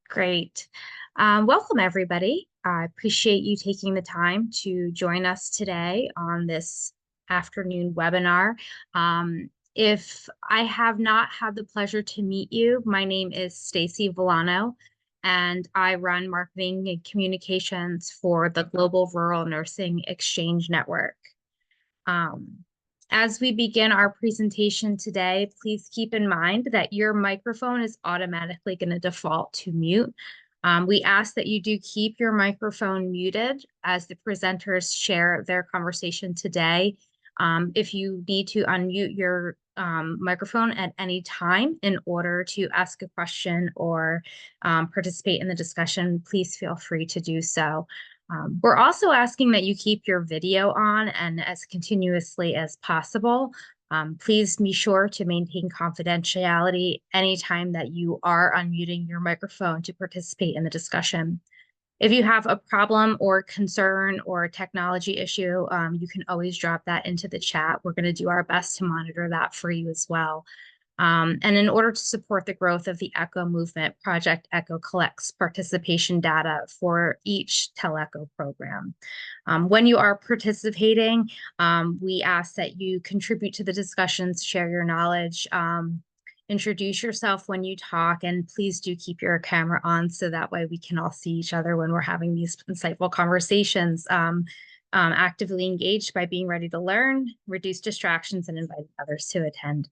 Great. Welcome, everybody. I appreciate you taking the time to join us today on this afternoon webinar. If I have not had the pleasure to meet you, my name is Stacy Villano, and I run marketing and communications for the Global Rural Nursing Exchange Network. Um, as we begin our presentation today, please keep in mind that your microphone is automatically going to default to mute. We ask that you do keep your microphone muted as the presenters share their conversation today. If you need to unmute your microphone at any time in order to ask a question or participate in the discussion, please feel free to do so. We're also asking that you keep your video on and as continuously as possible. Please be sure to maintain confidentiality anytime that you are unmuting your microphone to participate in the discussion. If you have a problem or concern or a technology issue, you can always drop that into the chat. We're going to do our best to monitor that for you as well. And in order to support the growth of the ECHO movement, Project ECHO collects participation data for each TeleEcho program. When you are participating, we ask that you contribute to the discussions, share your knowledge, introduce yourself when you talk, and please do keep your camera on so that way we can all see each other when we're having these insightful conversations. Actively engaged by being ready to learn, reduce distractions, and invite others to attend.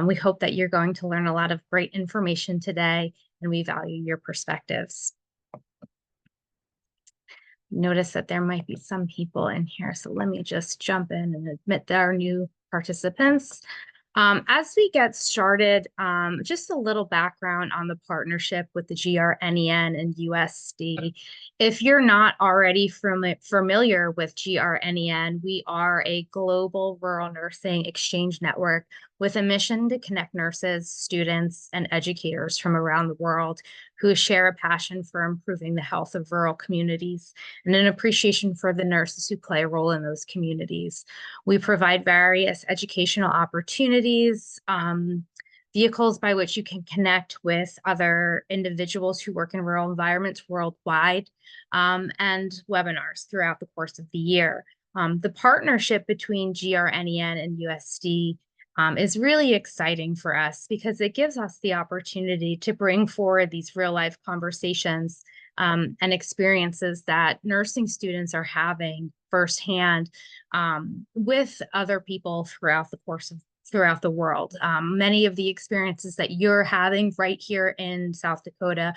We hope that you're going to learn a lot of great information today, and we value your perspectives. Notice that there might be some people in here, so let me just jump in and admit that our new participants. As we get started, just a little background on the partnership with the GRNEN and USD. If you're not already familiar with GRNEN, we are a global rural nursing exchange network with a mission to connect nurses, students, and educators from around the world who share a passion for improving the health of rural communities and an appreciation for the nurses who play a role in those communities. We provide various educational opportunities, vehicles by which you can connect with other individuals who work in rural environments worldwide, and webinars throughout the course of the year. The partnership between GRNEN and USD is really exciting for us because it gives us the opportunity to bring forward these real life conversations and experiences that nursing students are having firsthand with other people throughout the world. Many of the experiences that you're having right here in South Dakota,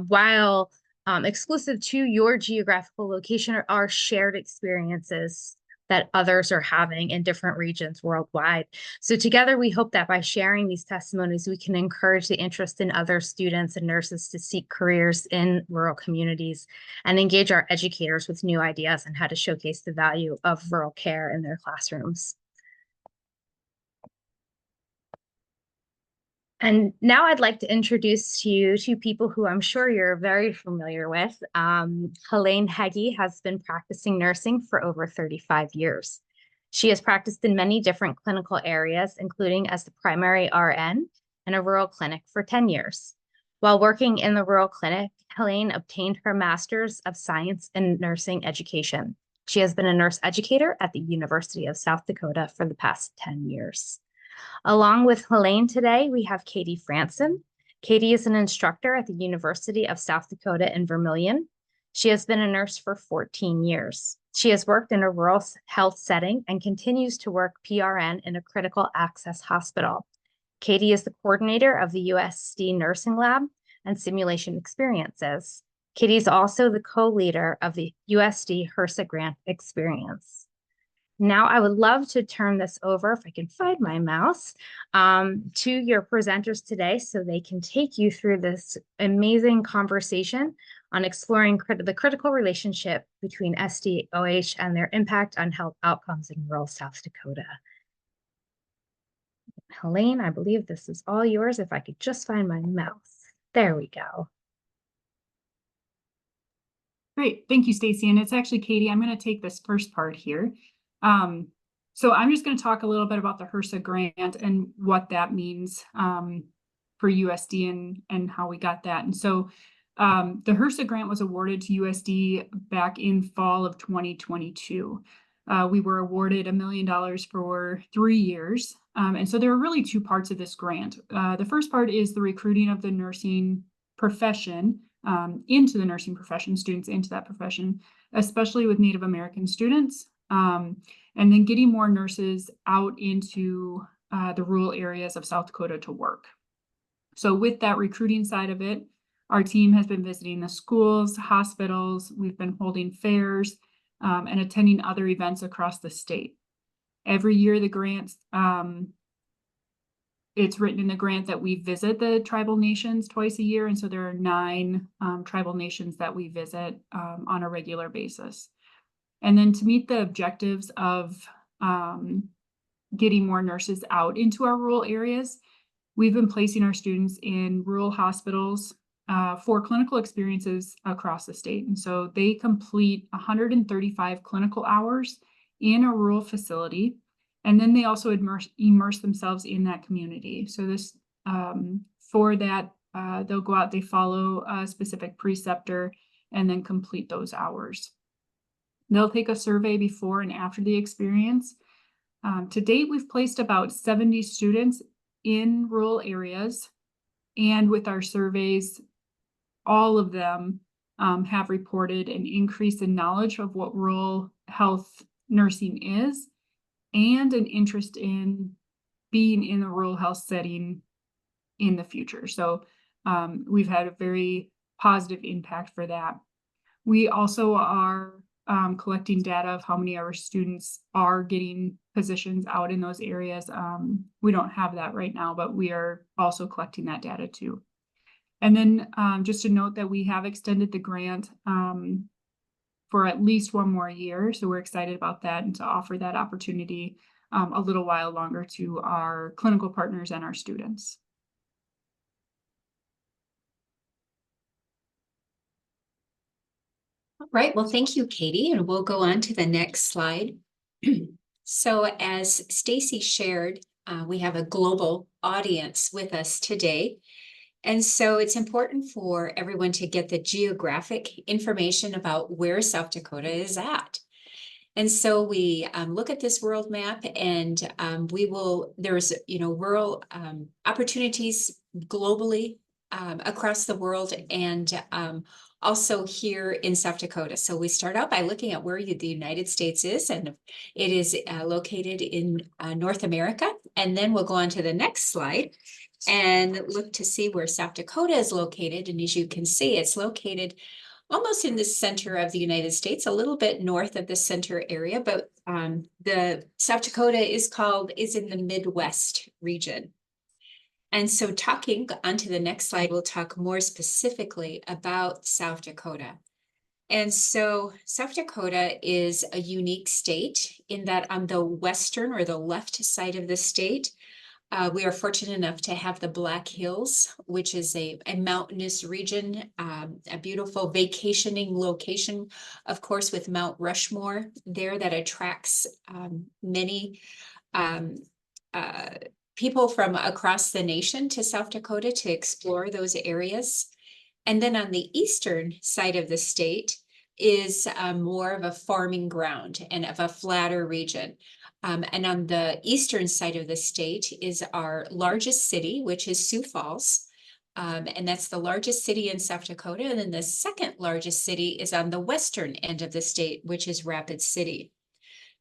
while exclusive to your geographical location, are shared experiences that others are having in different regions worldwide. So together, we hope that by sharing these testimonies, we can encourage the interest in other students and nurses to seek careers in rural communities and engage our educators with new ideas on how to showcase the value of rural care in their classrooms. And now I'd like to introduce to you two people who I'm sure you're very familiar with. Helene Heggie has been practicing nursing for over 35 years. She has practiced in many different clinical areas, including as the primary RN in a rural clinic for 10 years. While working in the rural clinic, Helene obtained her Master's of Science in Nursing Education. She has been a nurse educator at the University of South Dakota for the past 10 years. Along with Helene today, we have Katie Franson. Katie is an instructor at the University of South Dakota in Vermilion. She has been a nurse for 14 years. She has worked in a rural health setting and continues to work PRN in a critical access hospital. Katie is the coordinator of the USD Nursing Lab and Simulation Experiences. Katie is also the co-leader of the USD HRSA Grant Experience. Now I would love to turn this over, if I can find my mouse, to your presenters today so they can take you through this amazing conversation on exploring the critical relationship between SDOH and their impact on health outcomes in rural South Dakota. Helene, I believe this is all yours. If I could just find my mouse. There we go. Great, thank you, Stacy. And it's actually Katie. I'm going to take this first part here. So I'm just going to talk a little bit about the HRSA grant and what that means for USD and how we got that. And so The HRSA grant was awarded to USD back in fall of 2022. We were awarded $1 million for 3 years. And so there are really two parts of this grant. The first part is the recruiting of the nursing profession into the nursing profession, students into that profession, especially with Native American students, and then getting more nurses out into the rural areas of South Dakota to work. So with that recruiting side of it, our team has been visiting the schools, hospitals, we've been holding fairs, and attending other events across the state. Every year the grants, it's written in the grant that we visit the tribal nations twice a year. And so there are 9 tribal nations that we visit on a regular basis. And then to meet the objectives of getting more nurses out into our rural areas, we've been placing our students in rural hospitals for clinical experiences across the state. And so they complete 135 clinical hours in a rural facility. And then they also immerse themselves in that community. So this, for that, they'll go out, they follow a specific preceptor and then complete those hours. They'll take a survey before and after the experience. To date, we've placed about 70 students in rural areas. And with our surveys, all of them have reported an increase in knowledge of what rural health nursing is and an interest in being in a rural health setting in the future. So we've had a very positive impact for that. We also are collecting data of how many of our students are getting positions out in those areas. We don't have that right now, but we are also collecting that data too. And then just to note that we have extended the grant for at least 1 more year. So we're excited about that and to offer that opportunity a little while longer to our clinical partners and our students. All right, well, thank you, Katie, and we'll go on to the next slide. So as Stacy shared, we have a global audience with us today. And so it's important for everyone to get the geographic information about where South Dakota is at. And so we look at this world map, and there's, rural opportunities globally across the world, and also here in South Dakota. So we start out by looking at where the United States is, and it is located in North America. And then we'll go on to the next slide and look to see where South Dakota is located. And as you can see, it's located almost in the center of the United States, a little bit north of the center area, but the South Dakota is in the Midwest region. And so talking onto the next slide, we'll talk more specifically about South Dakota. And so South Dakota is a unique state in that on the western or the left side of the state, we are fortunate enough to have the Black Hills, which is a mountainous region, a beautiful vacationing location, of course, with Mount Rushmore there that attracts many people from across the nation to South Dakota to explore those areas. And then on the eastern side of the state is more of a farming ground and of a flatter region. And on the eastern side of the state is our largest city, which is Sioux Falls. And that's the largest city in South Dakota. And then the second largest city is on the western end of the state, which is Rapid City.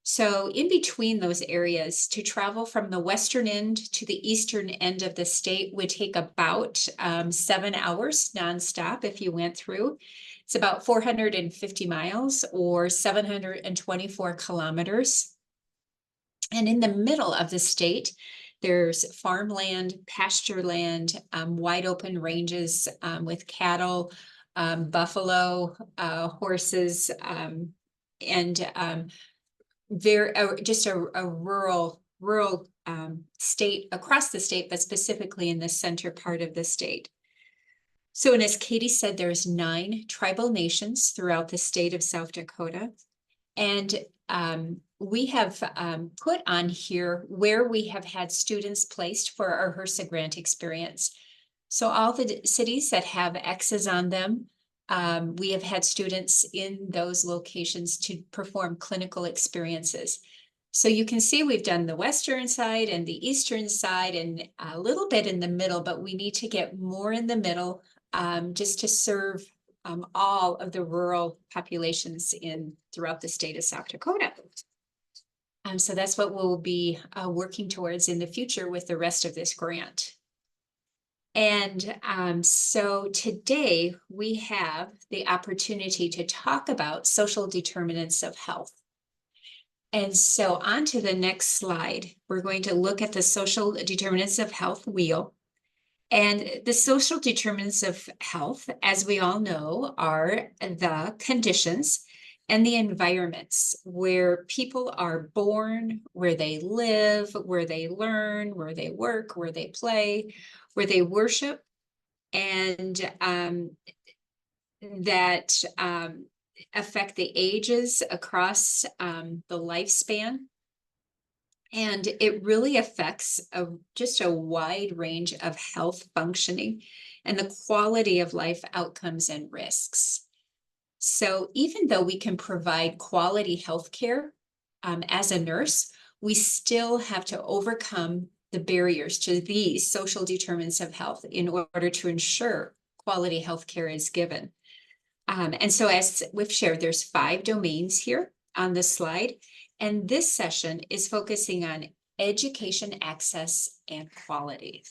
So in between those areas, to travel from the western end to the eastern end of the state would take about 7 hours nonstop if you went through. It's about 450 miles or 724 kilometers. And in the middle of the state, there's farmland, pasture land, wide open ranges with cattle, buffalo, horses, and just a rural state across the state, but specifically in the center part of the state. So, and as Katie said, there's 9 tribal nations throughout the state of South Dakota. And we have put on here where we have had students placed for our HRSA grant experience. So all the cities that have X's on them, we have had students in those locations to perform clinical experiences. So you can see we've done the western side and the eastern side and a little bit in the middle, but we need to get more in the middle just to serve all of the rural populations throughout the state of South Dakota. So that's what we'll be working towards in the future with the rest of this grant. And so today we have the opportunity to talk about social determinants of health. And so on to the next slide, we're going to look at the social determinants of health wheel. And the social determinants of health, as we all know, are the conditions and the environments where people are born, where they live, where they learn, where they work, where they play, where they worship, and that affect the ages across the lifespan. And it really affects just a wide range of health functioning and the quality of life outcomes and risks. So even though we can provide quality health care as a nurse, we still have to overcome the barriers to these social determinants of health in order to ensure quality health care is given. And so as we've shared, there's 5 domains here on this slide. And this session is focusing on education access and quality.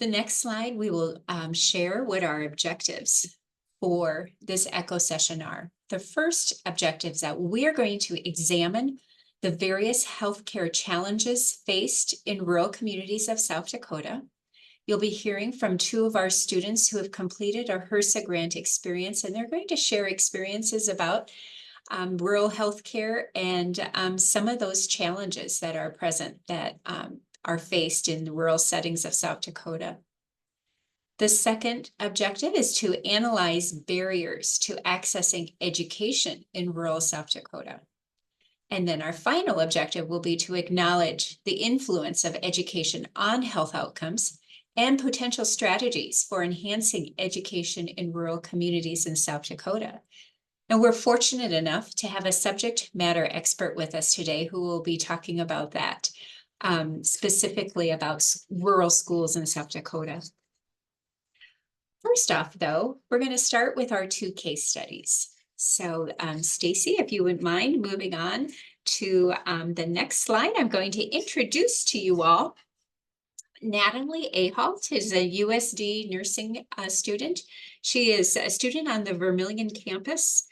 The next slide, we will share what our objectives for this ECHO session are. The first objective is that we are going to examine the various healthcare challenges faced in rural communities of South Dakota. You'll be hearing from 2 of our students who have completed a HRSA grant experience, and they're going to share experiences about rural healthcare and some of those challenges that are present that are faced in the rural settings of South Dakota. The second objective is to analyze barriers to accessing education in rural South Dakota. And then our final objective will be to acknowledge the influence of education on health outcomes and potential strategies for enhancing education in rural communities in South Dakota. And we're fortunate enough to have a subject matter expert with us today who will be talking about that, specifically about rural schools in South Dakota. First off, though, we're going to start with our 2 case studies. So Stacy, if you wouldn't mind moving on to the next slide, I'm going to introduce to you all Natalie Ahalt is a USD nursing student. She is a student on the Vermilion campus,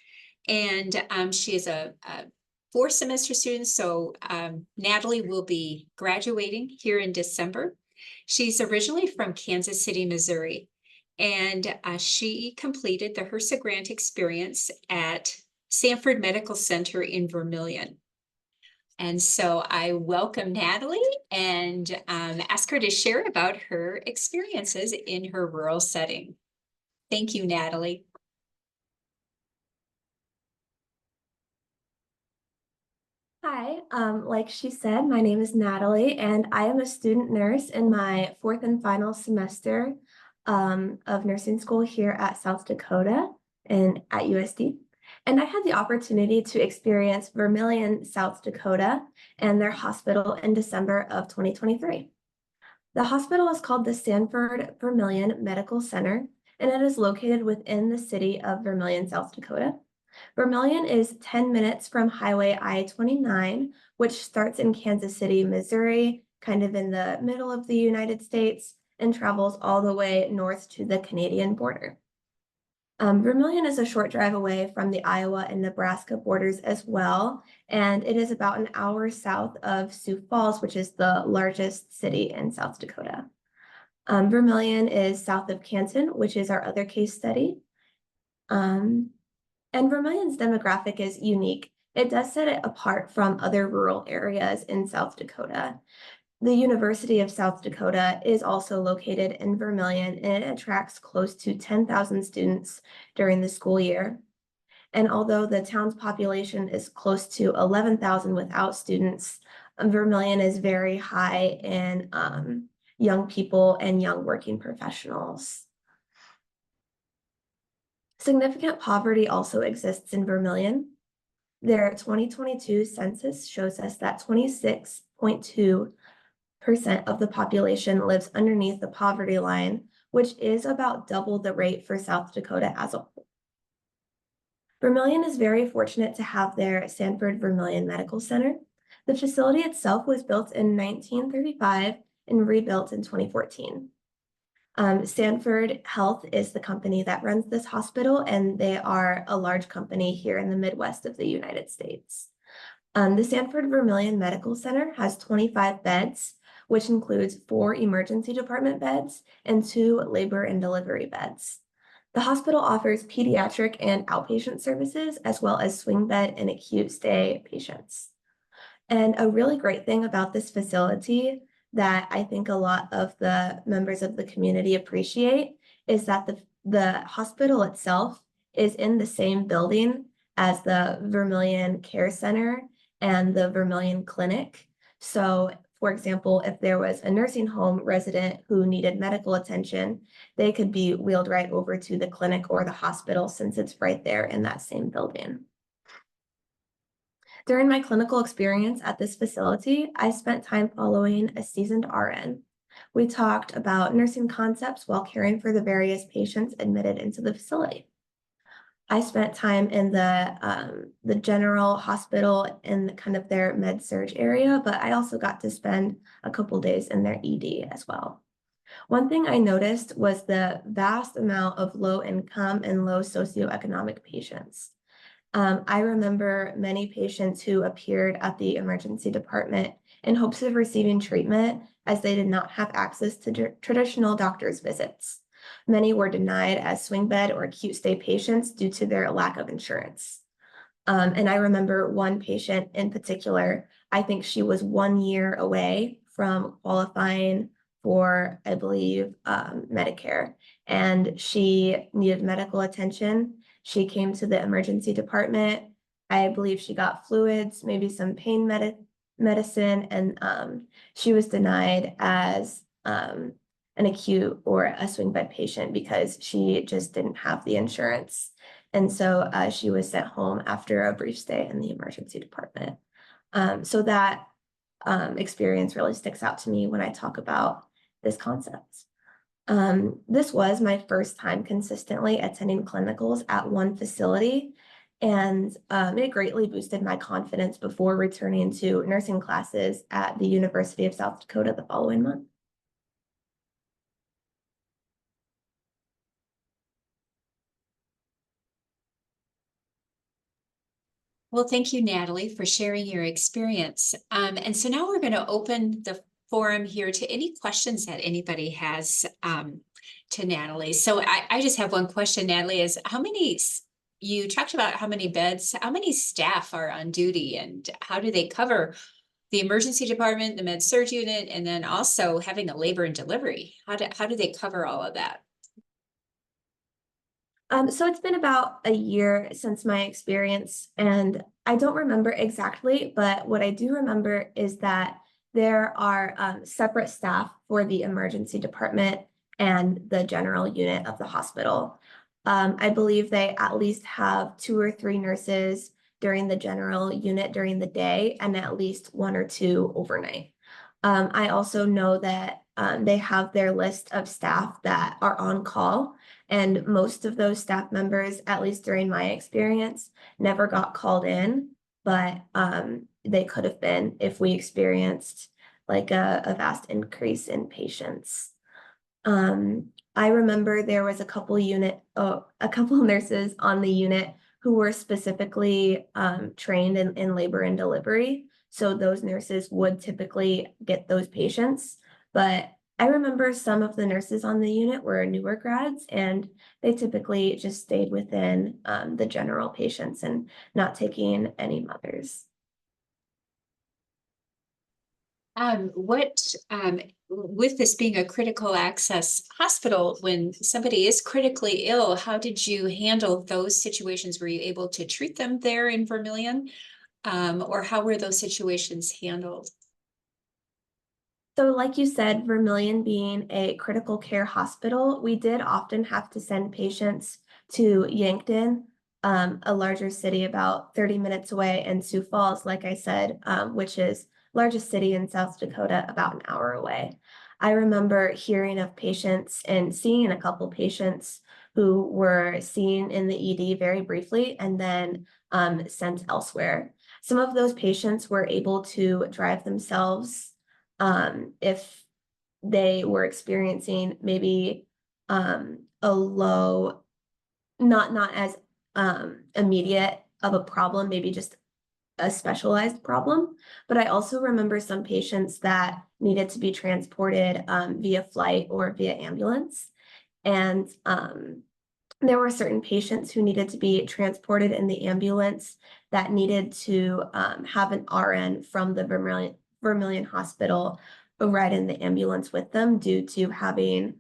and she is a 4-semester student. So Natalie will be graduating here in December. She's originally from Kansas City, Missouri, and she completed the HRSA grant experience at Sanford Medical Center in Vermilion. And so I welcome Natalie and ask her to share about her experiences in her rural setting. Thank you, Natalie. Hi, like she said, my name is Natalie, and I am a student nurse in my 4th and final semester of nursing school here at South Dakota and at USD. And I had the opportunity to experience Vermilion, South Dakota, and their hospital in December of 2023. The hospital is called the Sanford Vermilion Medical Center, and it is located within the city of Vermilion, South Dakota. Vermilion is 10 minutes from Highway I-29, which starts in Kansas City, Missouri, kind of in the middle of the United States, and travels all the way north to the Canadian border. Vermilion is a short drive away from the Iowa and Nebraska borders as well, and it is about an hour south of Sioux Falls, which is the largest city in South Dakota. Vermilion is south of Canton, which is our other case study. And Vermilion's demographic is unique. It does set it apart from other rural areas in South Dakota. The University of South Dakota is also located in Vermilion, and it attracts close to 10,000 students during the school year. And although the town's population is close to 11,000 without students, Vermilion is very high in young people and young working professionals. Significant poverty also exists in Vermilion. Their 2022 census shows us that 26.2% of the population lives underneath the poverty line, which is about double the rate for South Dakota as a whole. Vermilion is very fortunate to have their Sanford Vermilion Medical Center. The facility itself was built in 1935 and rebuilt in 2014. Sanford Health is the company that runs this hospital, and they are a large company here in the Midwest of the United States. The Sanford Vermilion Medical Center has 25 beds, which includes 4 emergency department beds and 2 labor and delivery beds. The hospital offers pediatric and outpatient services, as well as swing bed and acute stay patients. And a really great thing about this facility that I think a lot of the members of the community appreciate is that the hospital itself is in the same building as the Vermilion Care Center and the Vermilion Clinic. So, for example, if there was a nursing home resident who needed medical attention, they could be wheeled right over to the clinic or the hospital since it's right there in that same building. During my clinical experience at this facility, I spent time following a seasoned RN. We talked about nursing concepts while caring for the various patients admitted into the facility. I spent time in the general hospital in kind of their med-surg area, but I also got to spend a couple days in their ED as well. One thing I noticed was the vast amount of low income and low socioeconomic patients. I remember many patients who appeared at the emergency department in hopes of receiving treatment as they did not have access to traditional doctor's visits. Many were denied as swing bed or acute stay patients due to their lack of insurance. And I remember one patient in particular, I think she was 1 year away from qualifying for, I believe, Medicare, and she needed medical attention. She came to the emergency department. I believe she got fluids, maybe some pain medicine, and she was denied as an acute or a swing bed patient because she just didn't have the insurance. And so she was sent home after a brief stay in the emergency department. So that experience really sticks out to me when I talk about this concept. This was my first time consistently attending clinicals at one facility, and it greatly boosted my confidence before returning to nursing classes at the University of South Dakota the following month. Well, thank you, Natalie, for sharing your experience. And so now we're going to open the forum here to any questions that anybody has to Natalie. So I just have one question, Natalie, is you talked about how many beds, how many staff are on duty, and how do they cover the emergency department, the med-surg unit, and then also having a labor and delivery? How do they cover all of that? So it's been about a year since my experience, and I don't remember exactly, but what I do remember is that there are separate staff for the emergency department and the general unit of the hospital. I believe they at least have 2 or 3 nurses during the general unit during the day and at least 1 or 2 overnight. I also know that they have their list of staff that are on call, and most of those staff members, at least during my experience, never got called in, but they could have been if we experienced like a vast increase in patients. I remember there was a couple nurses on the unit who were specifically trained in labor and delivery. So those nurses would typically get those patients. But I remember some of the nurses on the unit were newer grads, and they typically just stayed within the general patients and not taking any mothers. With this being a critical access hospital, when somebody is critically ill, how did you handle those situations? Were you able to treat them there in Vermilion? Or how were those situations handled? So like you said, Vermilion being a critical care hospital, we did often have to send patients to Yankton, a larger city about 30 minutes away, and Sioux Falls, like I said, which is largest city in South Dakota, about an hour away. I remember hearing of patients and seeing a couple patients who were seen in the ED very briefly and then sent elsewhere. Some of those patients were able to drive themselves if they were experiencing maybe a low, not as immediate of a problem, maybe just a specialized problem. But I also remember some patients that needed to be transported via flight or via ambulance. And there were certain patients who needed to be transported in the ambulance that needed to have an RN from the Vermilion Hospital ride in the ambulance with them due to having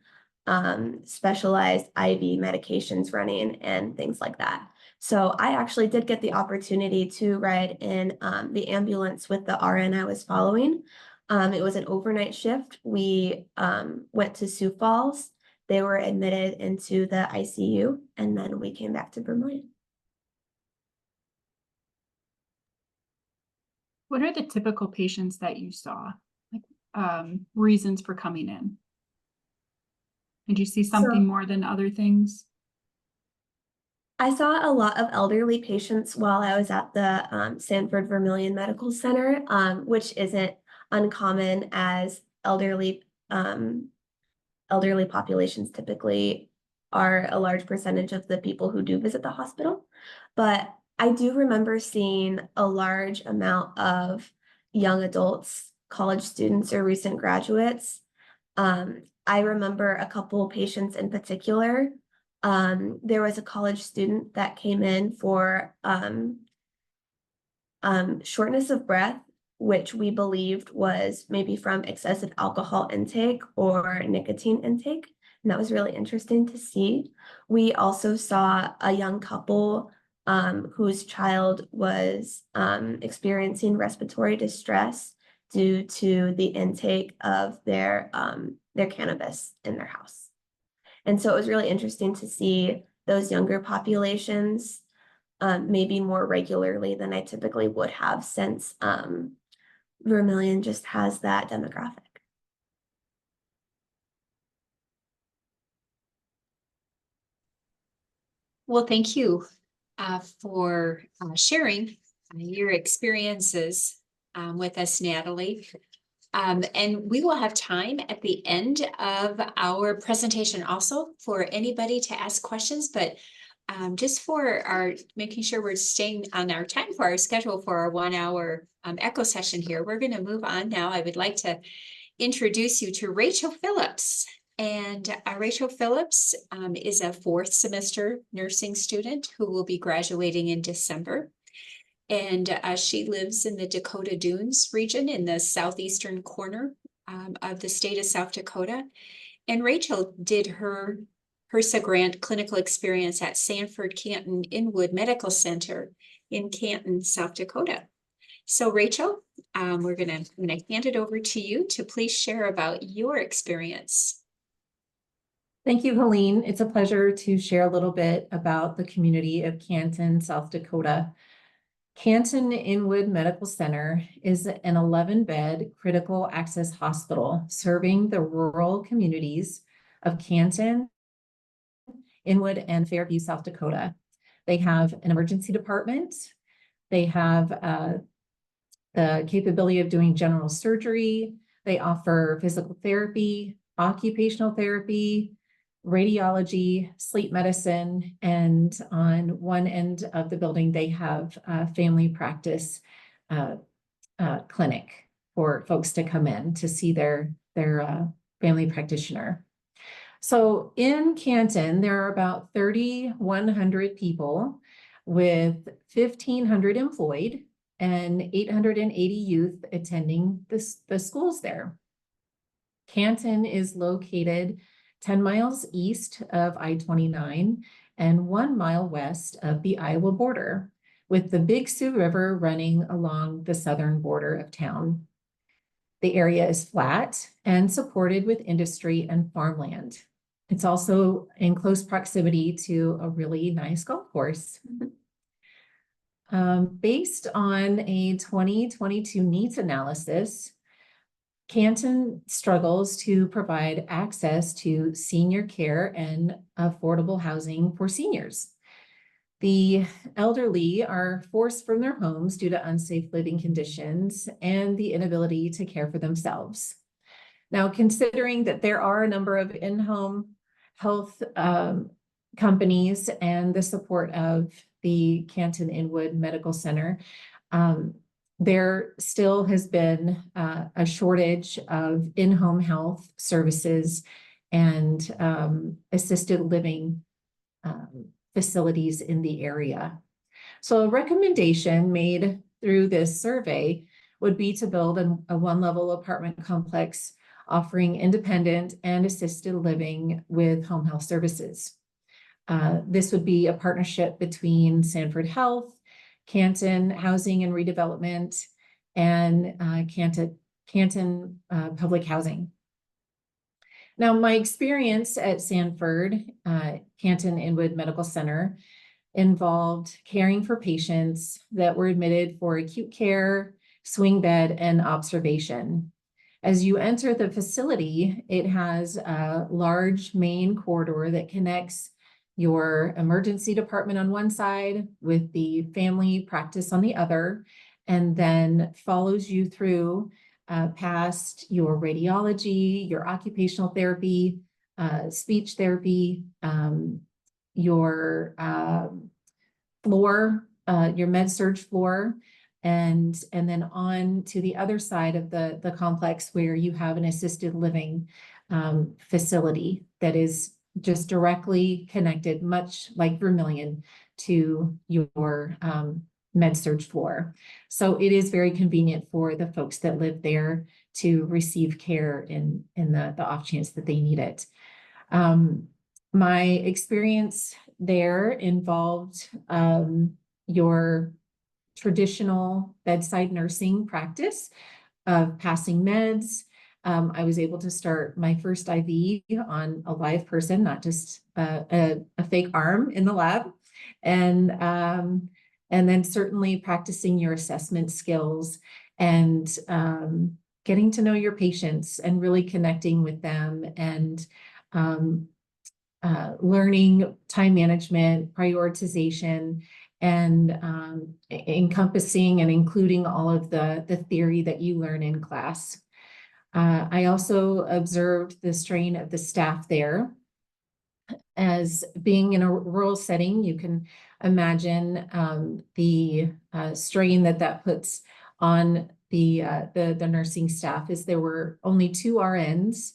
specialized IV medications running and things like that. So I actually did get the opportunity to ride in the ambulance with the RN I was following. It was an overnight shift. We went to Sioux Falls. They were admitted into the ICU, and then we came back to Vermilion. What are the typical patients that you saw? Like reasons for coming in? Did you see something more than other things? I saw a lot of elderly patients while I was at the Sanford Vermilion Medical Center, which isn't uncommon as elderly populations typically are a large percentage of the people who do visit the hospital. But I do remember seeing a large amount of young adults, college students, or recent graduates. I remember a couple patients in particular. There was a college student that came in for shortness of breath, which we believed was maybe from excessive alcohol intake or nicotine intake. And that was really interesting to see. We also saw a young couple whose child was experiencing respiratory distress due to the intake of their cannabis in their house. And so it was really interesting to see those younger populations maybe more regularly than I typically would have, since Vermilion just has that demographic. Well, thank you for sharing your experiences with us, Natalie. And we will have time at the end of our presentation also for anybody to ask questions, but just for making sure we're staying on our time for our schedule for our 1 hour echo session here, we're going to move on now. I would like to introduce you to Rachel Phillips. And Rachel Phillips is a 4th semester nursing student who will be graduating in December. And she lives in the Dakota Dunes region in the southeastern corner of the state of South Dakota. And Rachel did her HRSA grant clinical experience at Sanford Canton Inwood Medical Center in Canton, South Dakota. So Rachel, I'm gonna hand it over to you to please share about your experience. Thank you, Helene. It's a pleasure to share a little bit about the community of Canton, South Dakota. Canton Inwood Medical Center is an 11-bed critical access hospital serving the rural communities of Canton, Inwood, and Fairview, South Dakota. They have an emergency department. They have the capability of doing general surgery. They offer physical therapy, occupational therapy, radiology, sleep medicine, and on one end of the building, they have a family practice clinic for folks to come in to see their family practitioner. So in Canton, there are about 3,100 people with 1,500 employed and 880 youth attending the schools there. Canton is located 10 miles east of I-29 and 1 mile west of the Iowa border, with the Big Sioux River running along the southern border of town. The area is flat and supported with industry and farmland. It's also in close proximity to a really nice golf course. Based on a 2022 needs analysis, Canton struggles to provide access to senior care and affordable housing for seniors. The elderly are forced from their homes due to unsafe living conditions and the inability to care for themselves. Now, considering that there are a number of in-home health companies and the support of the Canton Inwood Medical Center, there still has been a shortage of in-home health services and assisted living facilities in the area. So a recommendation made through this survey would be to build a one-level apartment complex offering independent and assisted living with home health services. This would be a partnership between Sanford Health, Canton Housing and Redevelopment, and Canton Public Housing. Now, my experience at Sanford, Canton Inwood Medical Center, involved caring for patients that were admitted for acute care, swing bed, and observation. As you enter the facility, it has a large main corridor that connects your emergency department on one side with the family practice on the other, and then follows you through past your radiology, your occupational therapy, speech therapy, your floor, your med-surg floor, and then on to the other side of the complex where you have an assisted living facility that is just directly connected, much like Vermilion, to your med-surg floor. So it is very convenient for the folks that live there to receive care in the off chance that they need it. My experience there involved your traditional bedside nursing practice of passing meds. I was able to start my first IV on a live person, not just a fake arm in the lab. And then certainly practicing your assessment skills and getting to know your patients and really connecting with them and learning time management, prioritization, and encompassing and including all of the theory that you learn in class. I also observed the strain of the staff there. As being in a rural setting, you can imagine the strain that puts on the nursing staff. Is there were only 2 RNs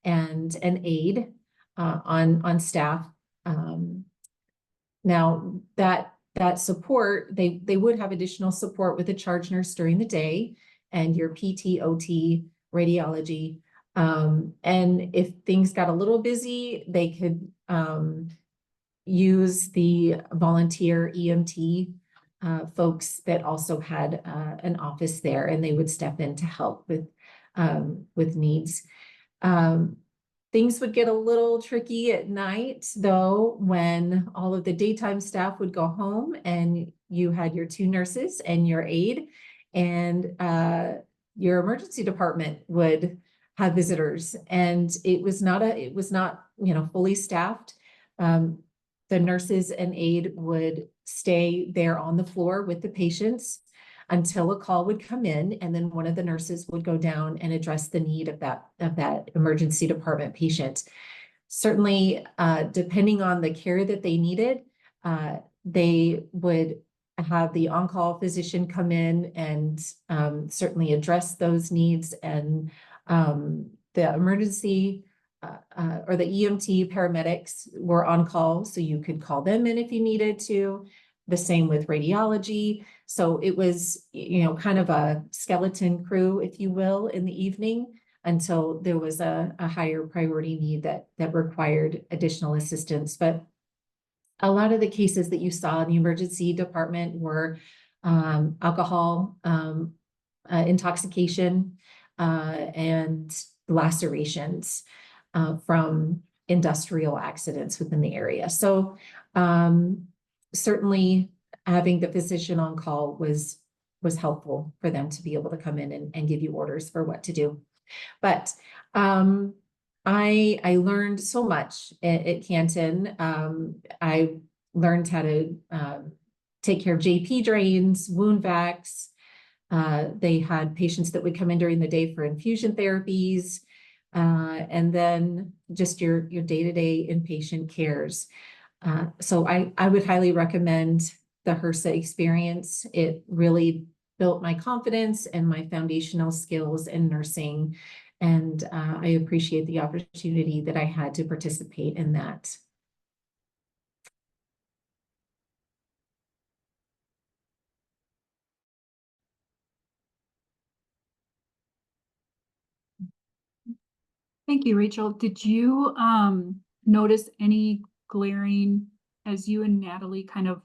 and an aide on staff. Now that support, they would have additional support with a charge nurse during the day and your PT, OT, radiology. And if things got a little busy, they could use the volunteer EMT folks that also had an office there, and they would step in to help with needs. Things would get a little tricky at night, though, when all of the daytime staff would go home and you had your 2 nurses and your aide, and your emergency department would have visitors, and it was not fully staffed. The nurses and aide would stay there on the floor with the patients until a call would come in, and then one of the nurses would go down and address the need of that emergency department patient. Certainly, depending on the care that they needed, they would have the on-call physician come in and certainly address those needs, and the emergency or the EMT paramedics were on call, so you could call them in if you needed to. The same with radiology. So it was, kind of a skeleton crew, if you will, in the evening until there was a higher priority need that required additional assistance. But a lot of the cases that you saw in the emergency department were alcohol intoxication, and lacerations from industrial accidents within the area. So certainly having the physician on call was helpful for them to be able to come in and give you orders for what to do. But I learned so much at Canton. I learned how to take care of JP drains, wound vacs. They had patients that would come in during the day for infusion therapies, and then just your day-to-day inpatient cares. So I would highly recommend the HRSA experience. It really built my confidence and my foundational skills in nursing. And I appreciate the opportunity that I had to participate in that. Thank you, Rachel. Did you notice any glaring, as you and Natalie kind of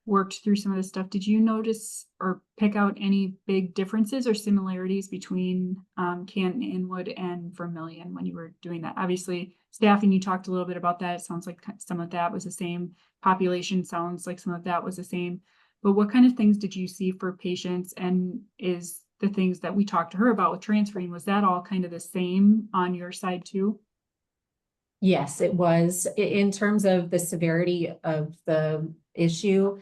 worked through some of this stuff, did you notice or pick out any big differences or similarities between Canton, Inwood, and Vermilion when you were doing that? Obviously, staffing, you talked a little bit about that. It sounds like some of that was the same. Population sounds like some of that was the same. But what kind of things did you see for patients, and is the things that we talked to her about with transferring, was that all kind of the same on your side too? Yes, it was. In terms of the severity of the issue,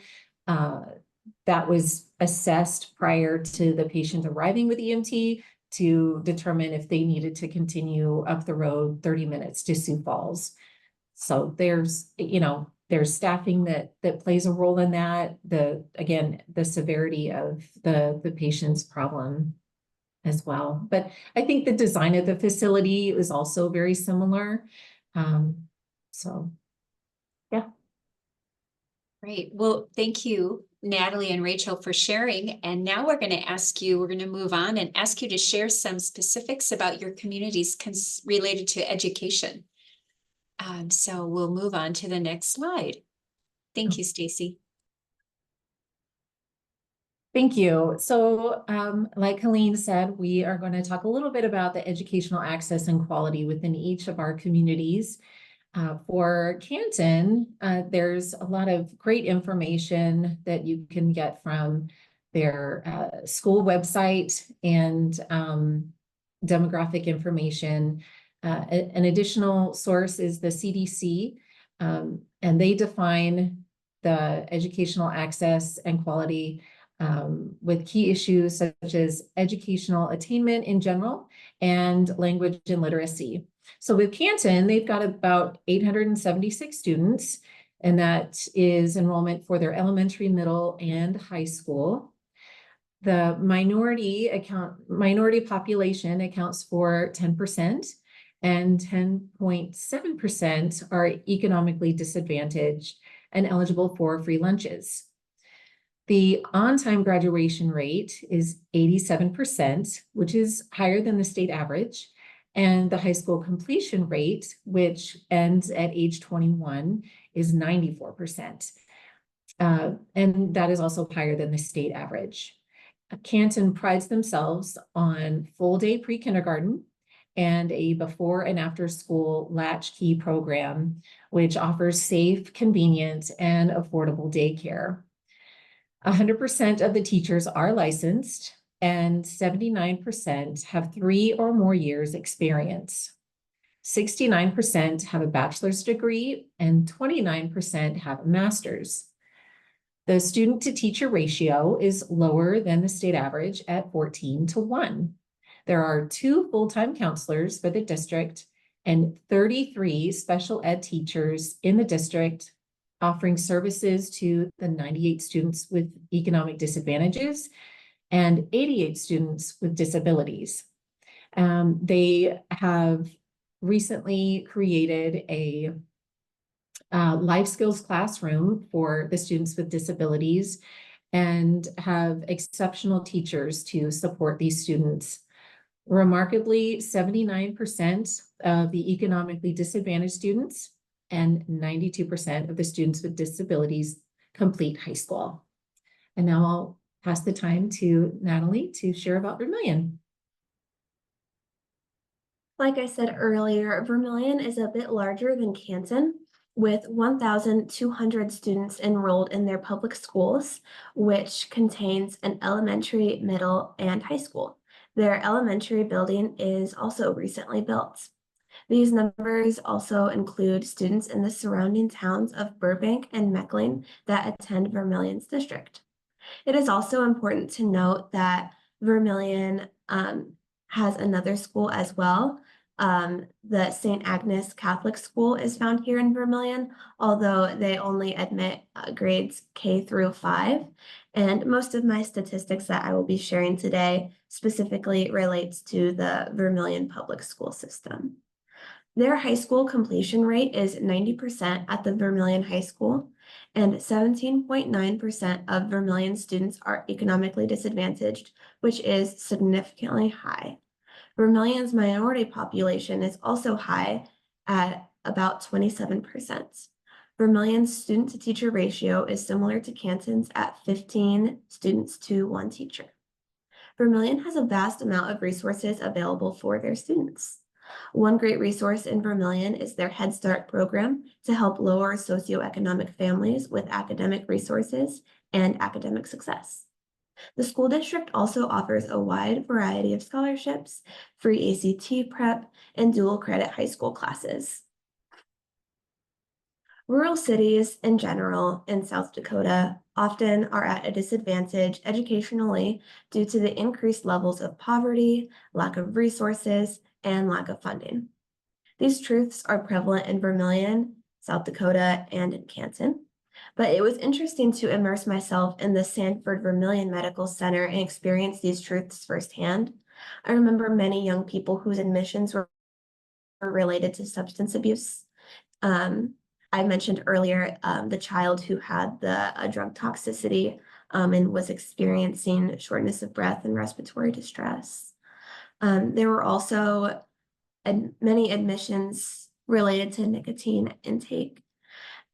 that was assessed prior to the patient arriving with EMT to determine if they needed to continue up the road 30 minutes to Sioux Falls. So there's staffing that plays a role in that. Again, the severity of the patient's problem as well. But I think the design of the facility is also very similar. So, yeah. Great. Well, thank you, Natalie and Rachel, for sharing. And now we're going to move on and ask you to share some specifics about your communities related to education. So we'll move on to the next slide. Thank you, Stacy. Thank you. So like Helene said, we are going to talk a little bit about the educational access and quality within each of our communities. For Canton, there's a lot of great information that you can get from their school website and demographic information. An additional source is the CDC, and they define the educational access and quality with key issues such as educational attainment in general and language and literacy. So with Canton, they've got about 876 students, and that is enrollment for their elementary, middle, and high school. The minority population accounts for 10%, and 10.7% are economically disadvantaged and eligible for free lunches. The on-time graduation rate is 87%, which is higher than the state average. And the high school completion rate, which ends at age 21, is 94%. And that is also higher than the state average. Canton prides themselves on full-day pre-kindergarten and a before and after school latchkey program, which offers safe, convenient, and affordable daycare. 100% of the teachers are licensed, and 79% have 3 or more years experience. 69% have a bachelor's degree, and 29% have a master's. The student to teacher ratio is lower than the state average at 14:1. There are 2 full-time counselors for the district and 33 special ed teachers in the district, offering services to the 98 students with economic disadvantages and 88 students with disabilities. They have recently created a life skills classroom for the students with disabilities and have exceptional teachers to support these students. Remarkably, 79% of the economically disadvantaged students and 92% of the students with disabilities complete high school. And now I'll pass the time to Natalie to share about Vermilion. Like I said earlier, Vermilion is a bit larger than Canton, with 1,200 students enrolled in their public schools, which contains an elementary, middle, and high school. Their elementary building is also recently built. These numbers also include students in the surrounding towns of Burbank and Meckling that attend Vermilion's district. It is also important to note that Vermilion has another school as well. The St. Agnes Catholic School is found here in Vermilion, although they only admit grades K through 5. And most of my statistics that I will be sharing today specifically relates to the Vermilion public school system. Their high school completion rate is 90% at the Vermilion High School, and 17.9% of Vermilion students are economically disadvantaged, which is significantly high. Vermilion's minority population is also high at about 27%. Vermilion's student-to-teacher ratio is similar to Canton's at 15 students to 1 teacher. Vermilion has a vast amount of resources available for their students. One great resource in Vermilion is their Head Start program to help lower socioeconomic families with academic resources and academic success. The school district also offers a wide variety of scholarships, free ACT prep, and dual credit high school classes. Rural cities in general in South Dakota often are at a disadvantage educationally due to the increased levels of poverty, lack of resources, and lack of funding. These truths are prevalent in Vermilion, South Dakota, and in Canton. But it was interesting to immerse myself in the Sanford Vermilion Medical Center and experience these truths firsthand. I remember many young people whose admissions were related to substance abuse. I mentioned earlier the child who had the drug toxicity and was experiencing shortness of breath and respiratory distress. There were also many admissions related to nicotine intake.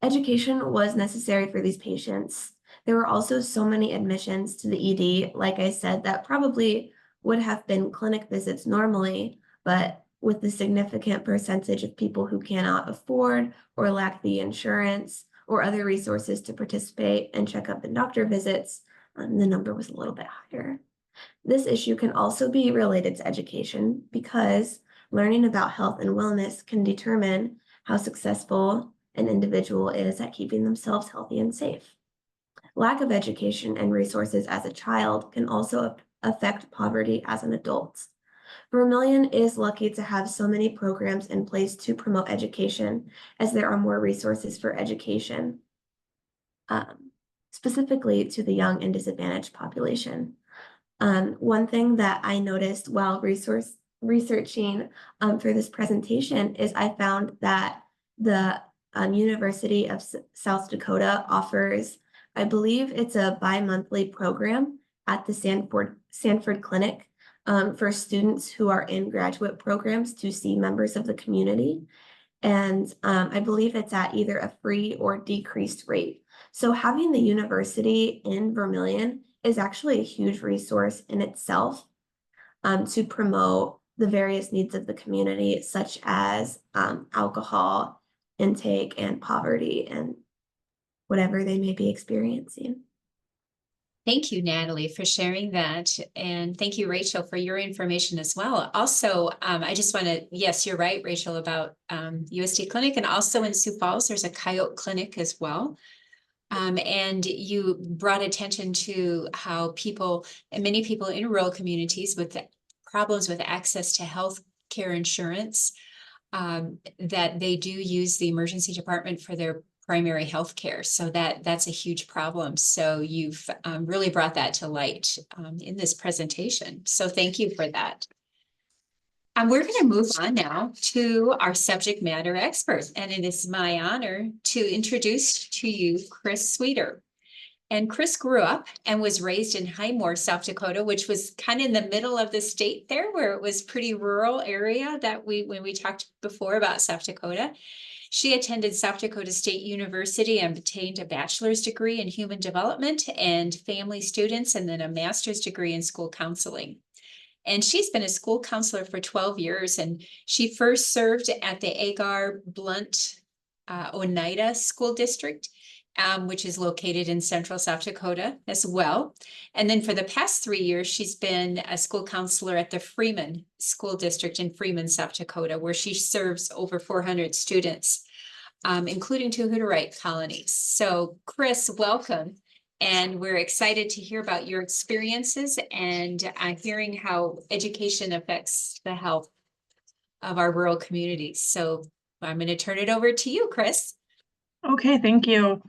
Education was necessary for these patients. There were also so many admissions to the ED, like I said, that probably would have been clinic visits normally, but with the significant percentage of people who cannot afford or lack the insurance or other resources to participate and check up in doctor visits, the number was a little bit higher. This issue can also be related to education because learning about health and wellness can determine how successful an individual is at keeping themselves healthy and safe. Lack of education and resources as a child can also affect poverty as an adult. Vermilion is lucky to have so many programs in place to promote education, as there are more resources for education, specifically to the young and disadvantaged population. One thing that I noticed while researching for this presentation is I found that the University of South Dakota offers, I believe it's a bi-monthly program at the Sanford Clinic for students who are in graduate programs to see members of the community. And I believe it's at either a free or decreased rate. So having the university in Vermilion is actually a huge resource in itself to promote the various needs of the community, such as alcohol intake and poverty and whatever they may be experiencing. Thank you, Natalie, for sharing that. And thank you, Rachel, for your information as well. Also, I just want to, yes, you're right, Rachel, about USD Clinic. And also in Sioux Falls, there's a Coyote Clinic as well. And you brought attention to how people, and many people in rural communities with problems with access to health care insurance, that they do use the emergency department for their primary health care. So that's a huge problem. So you've really brought that to light in this presentation. So thank you for that. We're going to move on now to our subject matter expert, and it is my honor to introduce to you Chris Sweeter. And Chris grew up and was raised in Highmore, South Dakota, which was kind of in the middle of the state there, where it was pretty rural area that when we talked before about South Dakota. She attended South Dakota State University and obtained a bachelor's degree in human development and family students, and then a master's degree in school counseling. And she's been a school counselor for 12 years, and she first served at the Agar Blunt Oneida School District, which is located in central South Dakota as well. And then for the past 3 years, she's been a school counselor at the Freeman School District in Freeman, South Dakota, where she serves over 400 students, including 2 Hutterite colonies. So Chris, welcome. And we're excited to hear about your experiences and hearing how education affects the health of our rural communities. So I'm going to turn it over to you, Chris. Okay, thank you.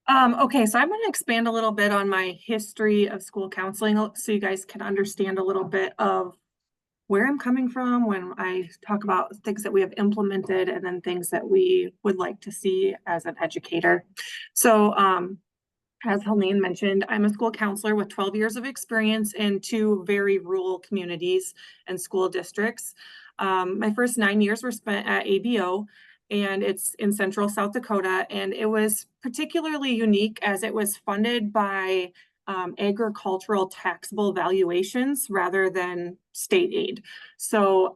Okay, so I'm going to expand a little bit on my history of school counseling so you guys can understand a little bit of where I'm coming from when I talk about things that we have implemented and then things that we would like to see as an educator. So, as Helene mentioned, I'm a school counselor with 12 years of experience in 2 very rural communities and school districts. My first 9 years were spent at ABO, and it's in central South Dakota, and it was particularly unique as it was funded by agricultural taxable valuations rather than state aid. So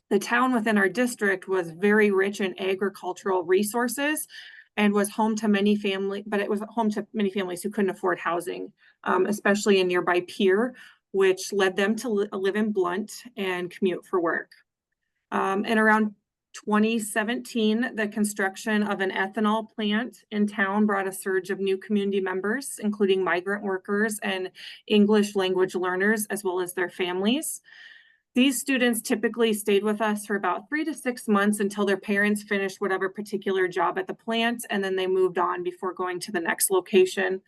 the town within our district was very rich in agricultural resources and was home to many families, but it was home to many families who couldn't afford housing, especially in nearby Pierre, which led them to live in Blunt and commute for work. And around 2017, the construction of an ethanol plant in town brought a surge of new community members, including migrant workers and English language learners, as well as their families. These students typically stayed with us for about 3 to 6 months until their parents finished whatever particular job at the plant, and then they moved on before going to the next location.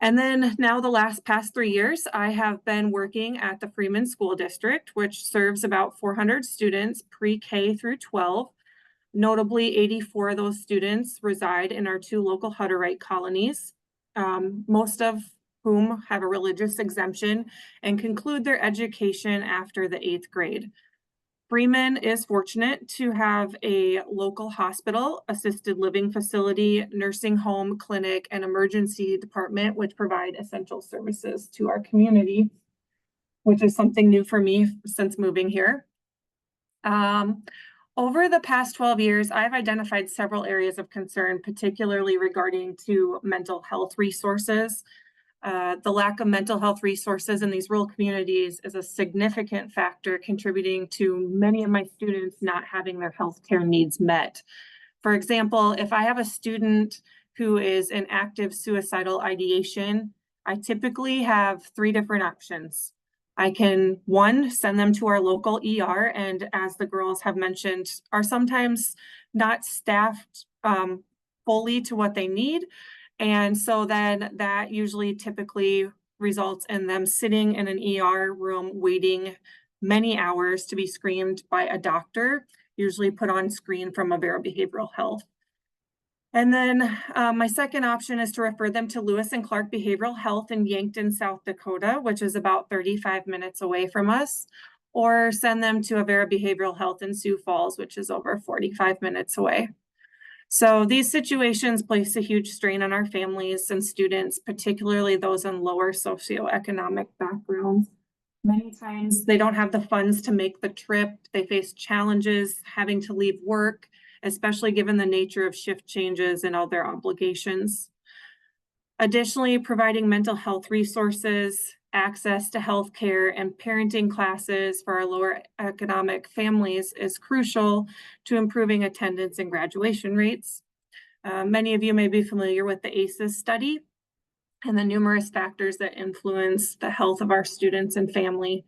And then now the past 3 years, I have been working at the Freeman School District, which serves about 400 students pre-K through 12. Notably, 84 of those students reside in our 2 local Hutterite colonies, most of whom have a religious exemption and conclude their education after the 8th grade. Freeman is fortunate to have a local hospital, assisted living facility, nursing home, clinic, and emergency department, which provide essential services to our community, which is something new for me since moving here. Over the past 12 years, I've identified several areas of concern, particularly regarding to mental health resources. The lack of mental health resources in these rural communities is a significant factor contributing to many of my students not having their healthcare needs met. For example, if I have a student who is in active suicidal ideation, I typically have 3 different options. I can, 1, send them to our local ER, and as the girls have mentioned, are sometimes not staffed fully to what they need. And so then that usually typically results in them sitting in an ER room waiting many hours to be screened by a doctor, usually put on screen from Avera Behavioral Health. And then my second option is to refer them to Lewis and Clark Behavioral Health in Yankton, South Dakota, which is about 35 minutes away from us, or send them to Avera Behavioral Health in Sioux Falls, which is over 45 minutes away. So these situations place a huge strain on our families and students, particularly those in lower socioeconomic backgrounds. Many times they don't have the funds to make the trip. They face challenges having to leave work, especially given the nature of shift changes and all their obligations. Additionally, providing mental health resources, access to healthcare, and parenting classes for our lower economic families is crucial to improving attendance and graduation rates. Many of you may be familiar with the ACEs study and the numerous factors that influence the health of our students and family.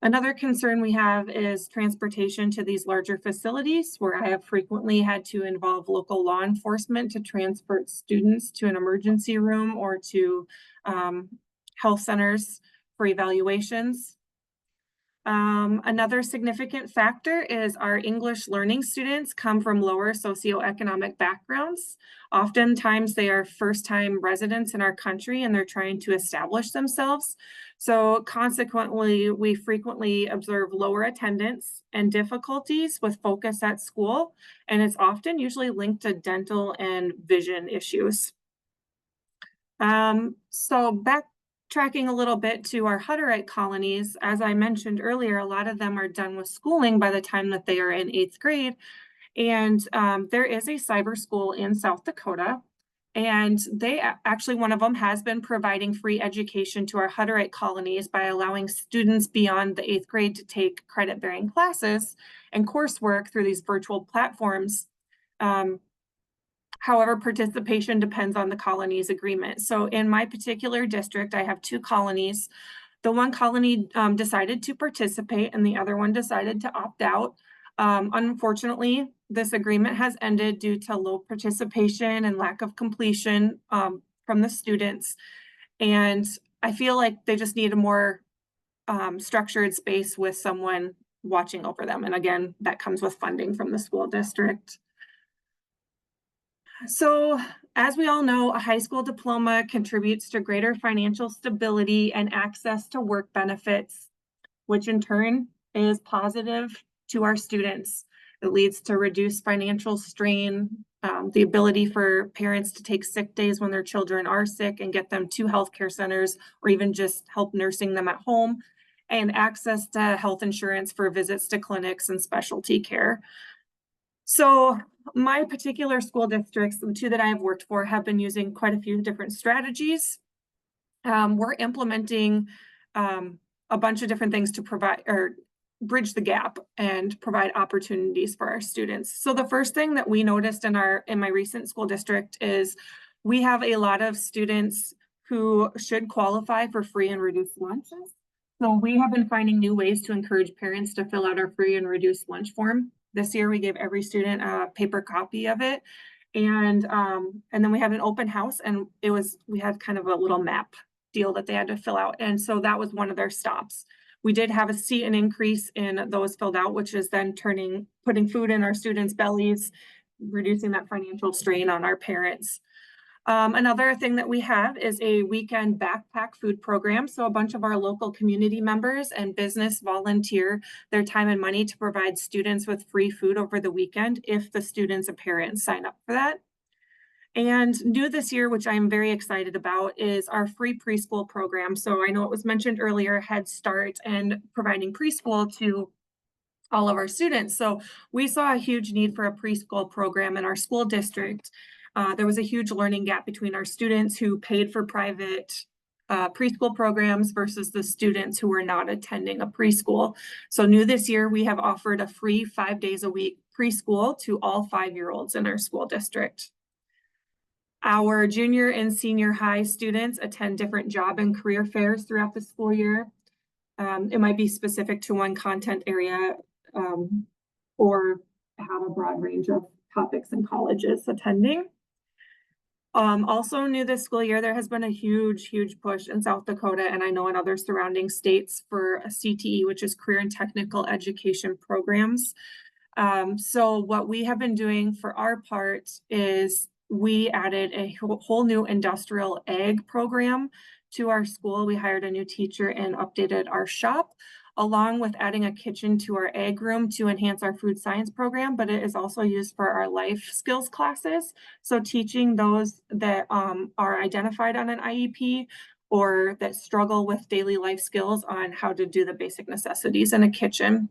Another concern we have is transportation to these larger facilities, where I have frequently had to involve local law enforcement to transport students to an emergency room or to health centers for evaluations. Another significant factor is our English learning students come from lower socioeconomic backgrounds. Oftentimes they are first-time residents in our country and they're trying to establish themselves. So consequently, we frequently observe lower attendance and difficulties with focus at school, and it's often usually linked to dental and vision issues. So back backtracking a little bit to our Hutterite colonies, as I mentioned earlier, a lot of them are done with schooling by the time that they are in 8th grade. And there is a cyber school in South Dakota. And they actually, one of them has been providing free education to our Hutterite colonies by allowing students beyond the 8th grade to take credit-bearing classes and coursework through these virtual platforms. However, participation depends on the colony's agreement. So in my particular district, I have 2 colonies. The one colony decided to participate and the other one decided to opt out. Unfortunately, this agreement has ended due to low participation and lack of completion from the students. And I feel like they just need a more structured space with someone watching over them. And again, that comes with funding from the school district. So, as we all know, a high school diploma contributes to greater financial stability and access to work benefits, which in turn is positive to our students. It leads to reduced financial strain, the ability for parents to take sick days when their children are sick and get them to healthcare centers or even just help nursing them at home, and access to health insurance for visits to clinics and specialty care. So my particular school districts, the 2 that I have worked for, have been using quite a few different strategies. We're implementing a bunch of different things to provide or bridge the gap and provide opportunities for our students. So the first thing that we noticed in my recent school district is we have a lot of students who should qualify for free and reduced lunches. So we have been finding new ways to encourage parents to fill out our free and reduced lunch form. This year, we gave every student a paper copy of it. And then we had an open house, and we had kind of a little map deal that they had to fill out. And so that was one of their stops. We did see an increase in those filled out, which is then putting food in our students' bellies, reducing that financial strain on our parents. Another thing that we have is a weekend backpack food program. So a bunch of our local community members and business volunteer their time and money to provide students with free food over the weekend if the students and parents sign up for that. And new this year, which I'm very excited about, is our free preschool program. So I know it was mentioned earlier, Head Start and providing preschool to all of our students. So we saw a huge need for a preschool program in our school district. There was a huge learning gap between our students who paid for private preschool programs versus the students who were not attending a preschool. So new this year, we have offered a free 5 days a week preschool to all 5-year-olds in our school district. Our junior and senior high students attend different job and career fairs throughout the school year. It might be specific to one content area or have a broad range of topics and colleges attending. Also new this school year, there has been a huge push in South Dakota, and I know in other surrounding states, for a CTE, which is Career and Technical Education Programs. So what we have been doing for our part is we added a whole new industrial ag program to our school. We hired a new teacher and updated our shop, along with adding a kitchen to our ag room to enhance our food science program, but it is also used for our life skills classes. So teaching those that are identified on an IEP or that struggle with daily life skills on how to do the basic necessities in a kitchen.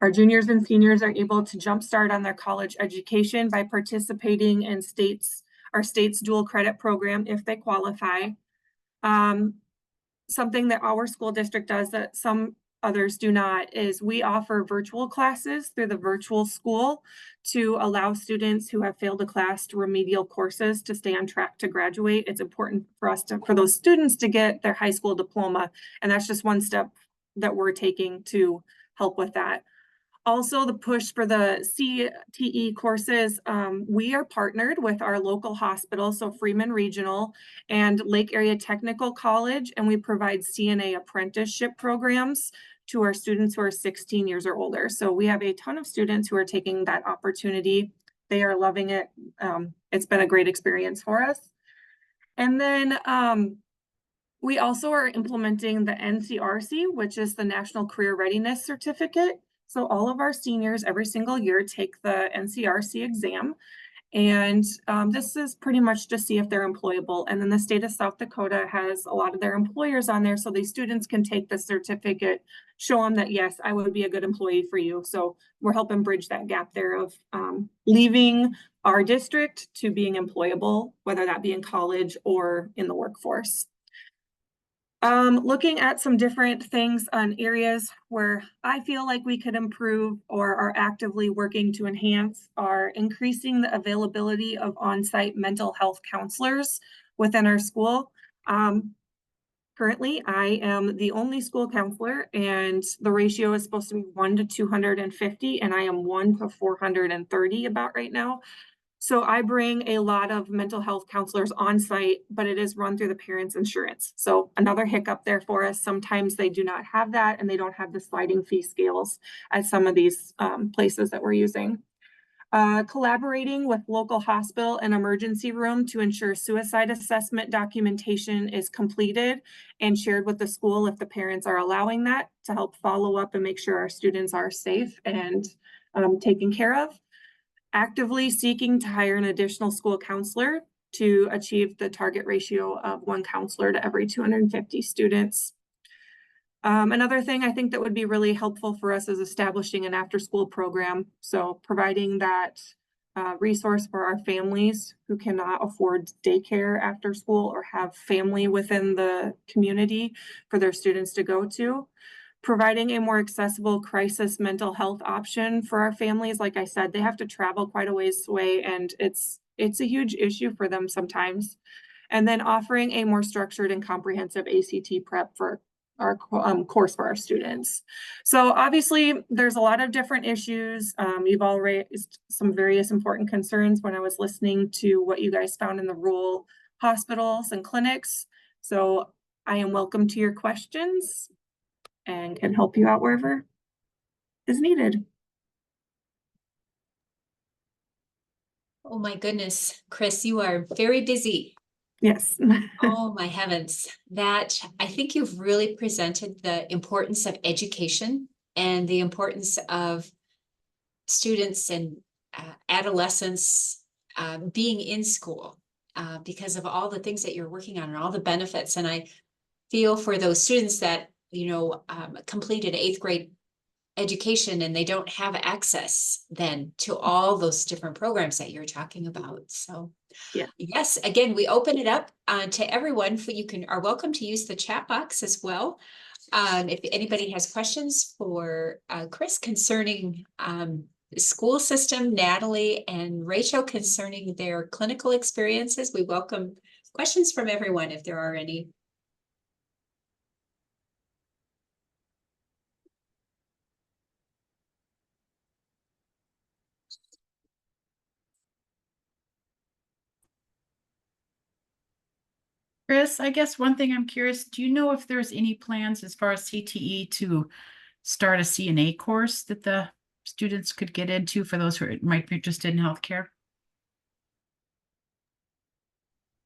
Our juniors and seniors are able to jumpstart on their college education by participating in our state's dual credit program if they qualify. Something that our school district does that some others do not is we offer virtual classes through the virtual school to allow students who have failed a class to remedial courses to stay on track to graduate. It's important for those students to get their high school diploma, and that's just one step that we're taking to help with that. Also, the push for the CTE courses, we are partnered with our local hospital, so Freeman Regional and Lake Area Technical College, and we provide CNA apprenticeship programs to our students who are 16 years or older. So we have a ton of students who are taking that opportunity. They are loving it. It's been a great experience for us. And then we also are implementing the NCRC, which is the National Career Readiness Certificate. So all of our seniors every single year take the NCRC exam, And this is pretty much to see if they're employable. And then the state of South Dakota has a lot of their employers on there, so these students can take the certificate, show them that, yes, I would be a good employee for you. So we're helping bridge that gap there of leaving our district to being employable, whether that be in college or in the workforce. Looking at some different things on areas where I feel like we could improve or are actively working to enhance are increasing the availability of on-site mental health counselors within our school. Currently, I am the only school counselor, and the ratio is supposed to be 1 to 250, and I am 1 to 430 about right now. So I bring a lot of mental health counselors on site, but it is run through the parents' insurance. So another hiccup there for us. Sometimes they do not have that, and they don't have the sliding fee scales at some of these places that we're using. Collaborating with local hospital and emergency room to ensure suicide assessment documentation is completed and shared with the school if the parents are allowing that, to help follow up and make sure our students are safe and taken care of. Actively seeking to hire an additional school counselor to achieve the target ratio of 1 counselor to every 250 students. Another thing I think that would be really helpful for us is establishing an after-school program. So providing that resource for our families who cannot afford daycare after school or have family within the community for their students to go to. Providing a more accessible crisis mental health option for our families. Like I said, they have to travel quite a ways away, and it's a huge issue for them sometimes. And then offering a more structured and comprehensive ACT prep for our course for our students. So obviously there's a lot of different issues. You've all raised some various important concerns when I was listening to what you guys found in the rural hospitals and clinics. So I am welcome to your questions and can help you out wherever is needed. Oh my goodness, Chris, you are very busy. Yes. Oh my heavens. That, I think you've really presented the importance of education and the importance of students and adolescents being in school because of all the things that you're working on and all the benefits. And I feel for those students that, completed 8th grade education and they don't have access then to all those different programs that you're talking about. So yeah, yes, again, we open it up to everyone. You are welcome to use the chat box as well. If anybody has questions for Chris concerning the school system, Natalie and Rachel concerning their clinical experiences, we welcome questions from everyone if there are any. Chris, I guess one thing I'm curious, do you know if there's any plans as far as CTE to start a CNA course that the students could get into for those who might be interested in healthcare?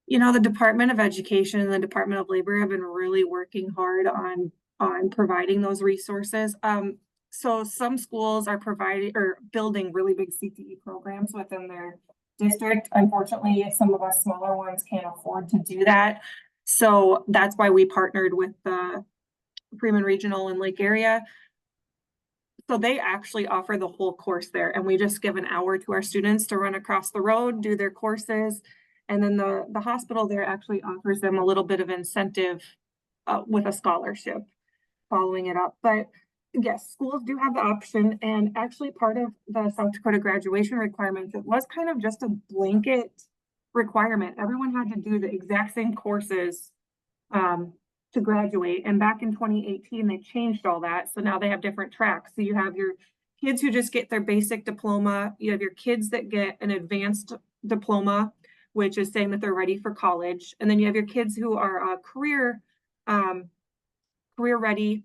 The Department of Education and the Department of Labor have been really working hard on providing those resources. So some schools are providing or building really big CTE programs within their district. Unfortunately, some of us smaller ones can't afford to do that. So that's why we partnered with the Freeman Regional and Lake area. So they actually offer the whole course there, and we just give an hour to our students to run across the road, do their courses. And then the hospital there actually offers them a little bit of incentive with a scholarship following it up. But yes, schools do have the option, and actually part of the South Dakota graduation requirements, it was kind of just a blanket requirement. Everyone had to do the exact same courses to graduate. And back in 2018, they changed all that. So now they have different tracks. So you have your kids who just get their basic diploma. You have your kids that get an advanced diploma, which is saying that they're ready for college. And then you have your kids who are career ready.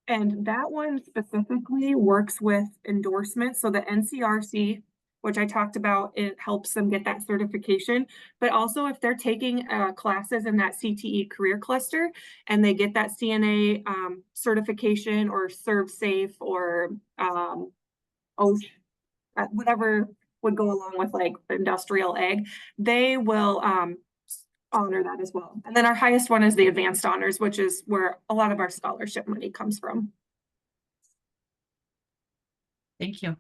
And that one specifically works with endorsements. So the NCRC, which I talked about, it helps them get that certification. But also if they're taking classes in that CTE career cluster and they get that CNA certification or Serve Safe or OSH, whatever would go along with like industrial ag, they will honor that as well. And then our highest one is the advanced honors, which is where a lot of our scholarship money comes from. Thank you.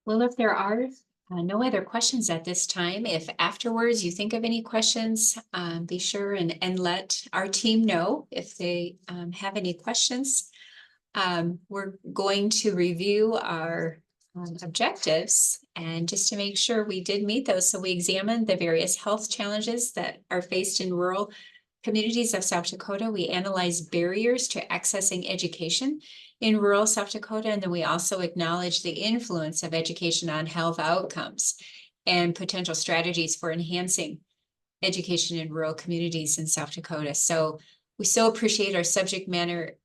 Well, if there are no other questions at this time, if afterwards you think of any questions, be sure and let our team know if they have any questions. We're going to review our objectives, and just to make sure we did meet those. So we examined the various health challenges that are faced in rural communities of South Dakota. We analyzed barriers to accessing education in rural South Dakota, and then we also acknowledge the influence of education on health outcomes and potential strategies for enhancing education in rural communities in South Dakota. So we so appreciate our subject matter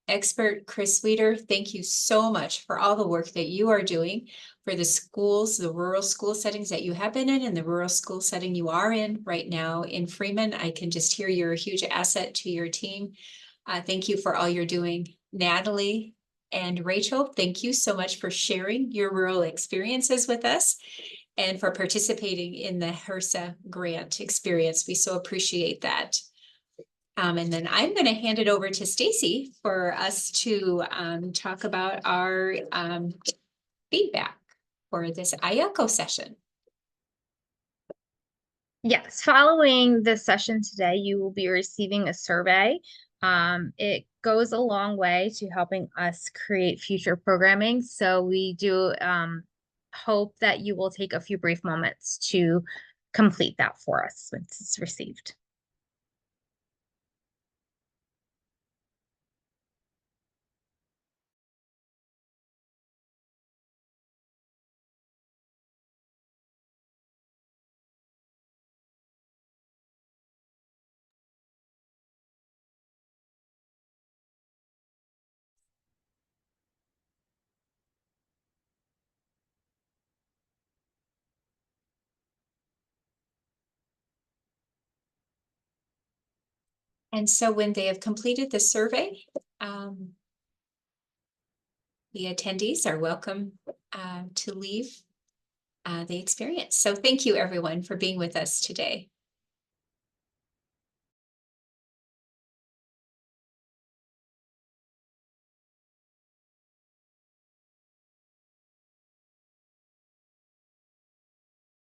expert, Chris Sweeter. Thank you so much for all the work that you are doing for the schools, the rural school settings that you have been in, and the rural school setting you are in right now in Freeman. I can just hear you're a huge asset to your team. Thank you for all you're doing. Natalie and Rachel, thank you so much for sharing your rural experiences with us and for participating in the HRSA grant experience. We so appreciate that. And then I'm going to hand it over to Stacy for us to talk about our feedback for this IACO session. Yes, following this session today, you will be receiving a survey. It goes a long way to helping us create future programming. So we do hope that you will take a few brief moments to complete that for us once it's received. And so when they have completed the survey, the attendees are welcome to leave the experience. So thank you everyone for being with us today.